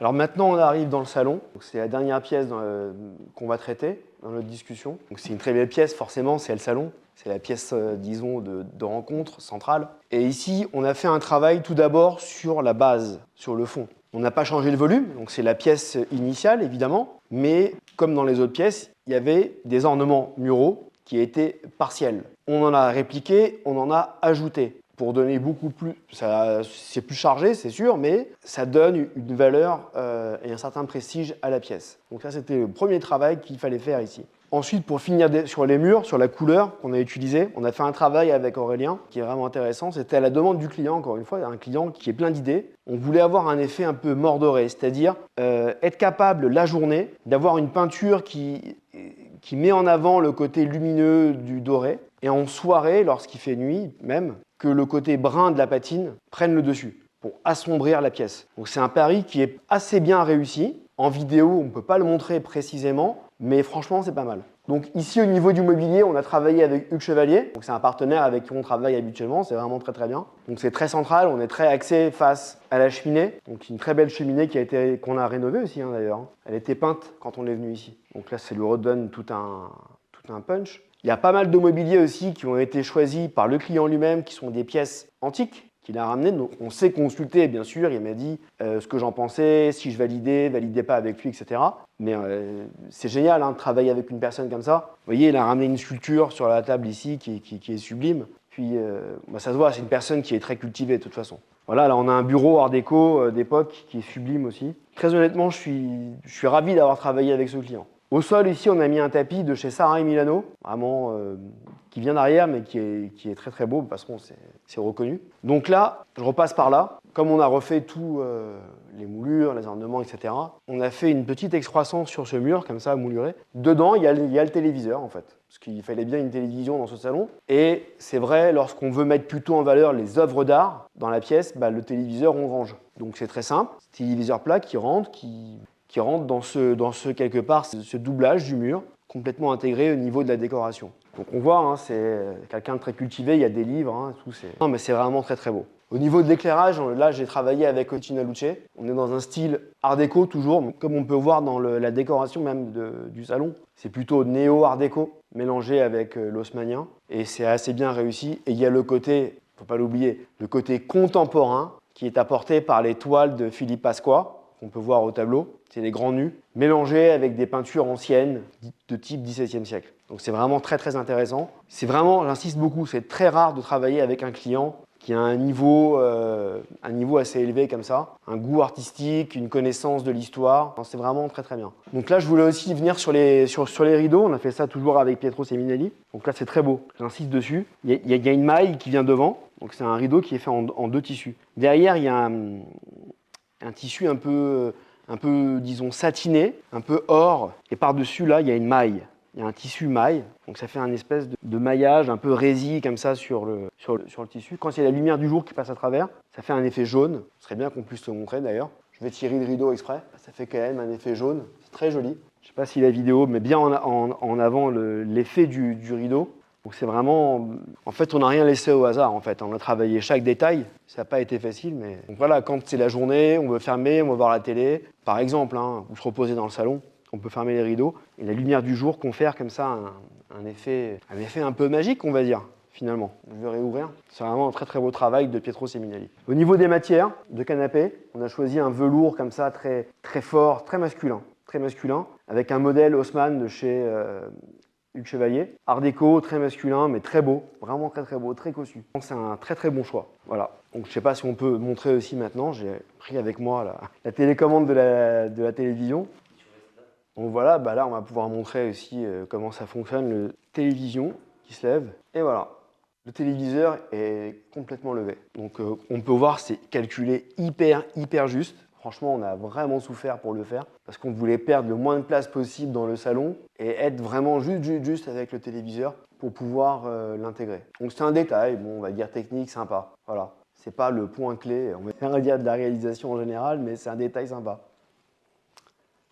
Alors maintenant, on arrive dans le salon. C'est la dernière pièce qu'on va traiter dans notre discussion. C'est une très belle pièce, forcément, c'est le salon. C'est la pièce, disons, de rencontre centrale. Et ici, on a fait un travail tout d'abord sur la base, sur le fond. On n'a pas changé le volume, donc c'est la pièce initiale, évidemment. Mais comme dans les autres pièces, il y avait des ornements muraux qui étaient partiels. On en a répliqué, on en a ajouté. Pour donner beaucoup plus, c'est plus chargé, c'est sûr, mais ça donne une valeur et un certain prestige à la pièce. Donc ça, c'était le premier travail qu'il fallait faire ici. Ensuite, pour finir sur les murs, sur la couleur qu'on a utilisée, on a fait un travail avec Aurélien qui est vraiment intéressant. C'était à la demande du client, encore une fois, un client qui est plein d'idées. On voulait avoir un effet un peu mordoré, c'est-à-dire être capable, la journée, d'avoir une peinture qui met en avant le côté lumineux du doré, et en soirée, lorsqu'il fait nuit même, que le côté brun de la patine prenne le dessus pour assombrir la pièce. Donc c'est un pari qui est assez bien réussi. En vidéo, on ne peut pas le montrer précisément, mais franchement, c'est pas mal. Donc ici, au niveau du mobilier, on a travaillé avec Hugues Chevalier. Donc c'est un partenaire avec qui on travaille habituellement, c'est vraiment très très bien. Donc c'est très central, on est très axé face à la cheminée. Donc une très belle cheminée qu'on a rénovée aussi d'ailleurs. Elle était peinte quand on est venu ici. Donc là, ça lui redonne tout un punch. Il y a pas mal de mobilier aussi qui ont été choisis par le client lui-même, qui sont des pièces antiques qu'il a ramenées. Donc on s'est consulté, bien sûr, il m'a dit ce que j'en pensais, si je validais pas avec lui, etc. Mais c'est génial de travailler avec une personne comme ça. Vous voyez, il a ramené une sculpture sur la table ici qui est sublime. Puis ça se voit, c'est une personne qui est très cultivée de toute façon. Voilà, là on a un bureau art déco d'époque qui est sublime aussi. Très honnêtement, je suis ravi d'avoir travaillé avec ce client. Au sol, ici, on a mis un tapis de chez Sarah et Milano, vraiment qui vient d'arrière, mais qui est très très beau, parce que c'est reconnu. Donc là, je repasse par là. Comme on a refait tous les moulures, les ornements, etc., on a fait une petite excroissance sur ce mur, comme ça, mouluré. Dedans, il y a le téléviseur, en fait, parce qu'il fallait bien une télévision dans ce salon. Et c'est vrai, lorsqu'on veut mettre plutôt en valeur les œuvres d'art dans la pièce, le téléviseur, on range. Donc c'est très simple, téléviseur plat qui rentre, qui rentre dans ce quelque part, ce doublage du mur, complètement intégré au niveau de la décoration. Donc on voit, c'est quelqu'un de très cultivé, il y a des livres, tout. Non, mais c'est vraiment très très beau. Au niveau de l'éclairage, là j'ai travaillé avec Cristina Luce. On est dans un style art déco toujours, comme on peut voir dans la décoration même du salon. C'est plutôt néo-art déco, mélangé avec l'haussmannien. Et c'est assez bien réussi. Et il y a le côté, il ne faut pas l'oublier, le côté contemporain qui est apporté par les toiles de Philippe Pasqua, qu'on peut voir au tableau. C'est des grands nus, mélangés avec des peintures anciennes de type XVIIe siècle. Donc c'est vraiment très très intéressant. C'est vraiment, j'insiste beaucoup, c'est très rare de travailler avec un client qui a un niveau assez élevé comme ça, un goût artistique, une connaissance de l'histoire. C'est vraiment très très bien. Donc là, je voulais aussi venir sur les rideaux. On a fait ça toujours avec Pietro Seminelli. Donc là, c'est très beau. J'insiste dessus. Il y a une maille qui vient devant. Donc c'est un rideau qui est fait en deux tissus. Derrière, il y a un tissu un peu, disons, satiné, un peu or. Et par-dessus, là, il y a une maille. Il y a un tissu maille. Donc ça fait un espèce de maillage un peu résille comme ça sur le tissu. Quand il y a la lumière du jour qui passe à travers, ça fait un effet jaune. Ce serait bien qu'on puisse le montrer d'ailleurs. Je vais tirer le rideau exprès. Ça fait quand même un effet jaune. C'est très joli. Je ne sais pas si la vidéo met bien en avant l'effet du rideau. Donc c'est vraiment, en fait, on n'a rien laissé au hasard. En fait, on a travaillé chaque détail. Ça n'a pas été facile, mais donc voilà, quand c'est la journée, on veut fermer, on veut voir la télé, par exemple, ou se reposer dans le salon, on peut fermer les rideaux et la lumière du jour confère comme ça un effet un peu magique, on va dire. Finalement, je vais réouvrir. C'est vraiment un très très beau travail de Pietro Seminelli. Au niveau des matières de canapé, on a choisi un velours comme ça très très fort, très masculin, avec un modèle Haussmann de chez Hugues Chevalier. Art déco, très masculin, mais très beau. Vraiment très très beau, très cossu. Donc c'est un très très bon choix. Voilà. Donc je ne sais pas si on peut montrer aussi maintenant. J'ai pris avec moi la télécommande de la télévision. Donc voilà, là on va pouvoir montrer aussi comment ça fonctionne, le télévision qui se lève. Et voilà. Le téléviseur est complètement levé. Donc on peut voir, c'est calculé hyper juste. Franchement, on a vraiment souffert pour le faire parce qu'on voulait perdre le moins de place possible dans le salon et être vraiment juste avec le téléviseur pour pouvoir l'intégrer. Donc c'est un détail, on va dire technique, sympa. Voilà. C'est pas le point clé, on va rien dire de la réalisation en général, mais c'est un détail sympa.